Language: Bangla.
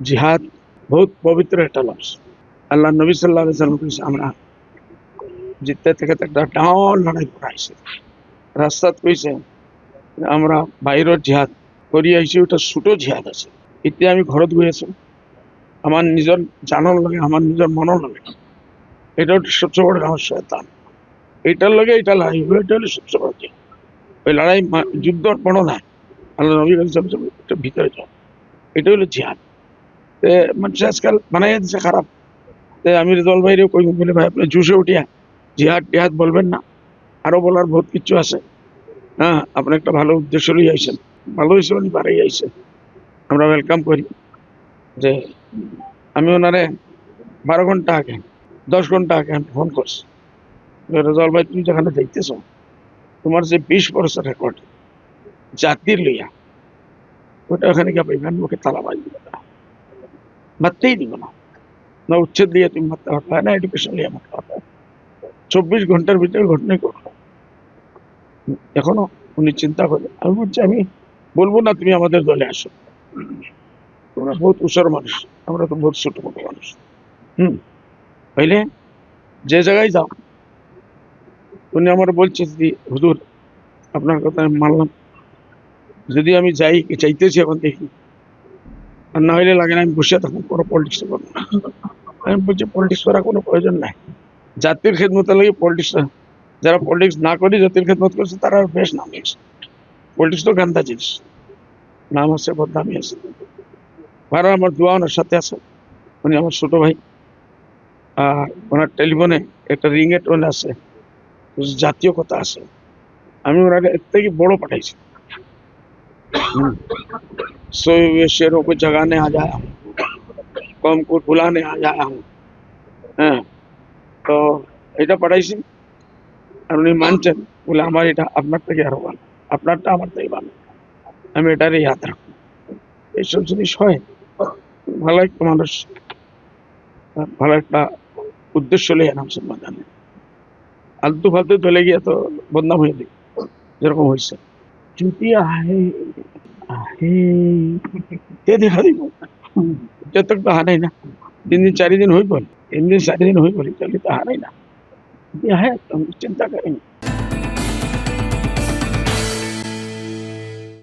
জিহাদ বহুত পবিত্র একটা লফজ। আল্লাহ নবী সাল্লাল্লাহু আলাইহি ওয়াসাল্লাম কইছে আমরা জিততে থেকে একটা ডাউন লড়াই করাইছে। রাস্তাত কইছে আমরা বাইরের জিহাদ করি আইছি, ওটা ছোট জিহাদ আছে। এতিয়া আমি ঘৰত গৈ আছো, আমার নিজের জানার লাগে, আমার নিজের মনের লাগে, এটা হচ্ছে সবচেয়ে বড় রহস্য। শয়তান এটার লগে এটা লড়াই হবে, এটা হলো সবচেয়ে বড় জিহাদ। ওই লড়াই যুদ্ধর বড় না, আল্লাহ নবী বলেছেন এটা ভিতরে যাও, এটা হলো জিহাদ। মানুষ আজকাল বানাই দিচ্ছে খারাপ। আমি রেজাল ভাইরেও কই বলে, ভাই আপনি জুসে উঠিয়া জিহাদ টিহাদ বলবেন না, আরো বলার বহুত কিছু আছে। হ্যাঁ, আপনি একটা ভালো উদ্দেশ্য লই আইছেন, ভালো হয়েছে উনি বাড়াই আইছে, আমরা ওয়েলকাম করি। যে আমি ওনারে 12 ঘন্টা আগে 10 ঘন্টা আগে আমি ফোন করছি, রেজাল ভাই তুমি যেখানে যাইতেছ তোমার যে 20 বছর রেকর্ড জাতির লইয়া, ওটা ওখানে গিয়ে পাইবেন, ওকে তালা বাজি দিবে না, মারতেই দিব না, না উচ্ছেদ দিয়ে তুমি মারতে পারবে না, এডুকেশন লিয়ে মারতে পারবে। 24 ঘন্টার ভিতরে ঘটনাই করলো। এখনো উনি চিন্তা করে, আমি বলছি আমি বলবো না তুমি আমাদের দলে আসো, তোমরা বহুত উষর মানুষ, আমরা তো বহুত ছোট মোটো মানুষ। হইলে যে জায়গায় যাও, উনি আমার বলছে যে হুজুর আপনার কথা আমি মানলাম, যদি আমি যাই চাইতেছি এখন দেখি, আর না হইলে লাগে না আমি বসে থাকুন, কোনো পলিটিক্স করবো না। আমি বলছি পলিটিক্স করার কোনো প্রয়োজন নাই, জাতির খেদমতের লাগে পলিটিক্স, যারা পলিটিক্স না করে জাতির খেদমত করছে তারা বেশ নাম হয়েছে। পলিটিক্স তো গান্দা জিনিস, নাম আছে, বদনামি আছে। ভাড়া আমার দোয়া ওনার সাথে আছে, উনি আমার ছোট ভাই। আর ওনার টেলিফোনে একটা রিংয়ে টোন আছে, জাতীয় কথা আছে। আমি ওনাকে এর থেকে বড় পাঠাইছি, सोए हुए शेरों को जगाने आ जाया हूँ, कौम को बुलाने आ जाया हूँ। হ্যাঁ, তো এটা পাঠাইছি, আর উনি মানছেন, বলে আমার এটা আপনার থেকে আরো ভালো, আপনারটা আমার থেকে ভালো, আমি এটারই ইয়াদ রাখবো। এইসব জিনিস হয়, ভালো একটা মানুষ, ভালো একটা উদ্দেশ্য লিয়ে নামছেন বাজানে, আলতু ফালতু চলে গিয়ে তো বদনাম হয়ে যাবে, যেরকম হয়েছে। যদি আহে আহে তে দেখা দিব, যতক তো হারাই না, 3 দিন 4 দিন হয়ে বল, 3 দিন 4 দিন হয়ে বলি, চলে তো হারাই না। আহে, চিন্তা করেন।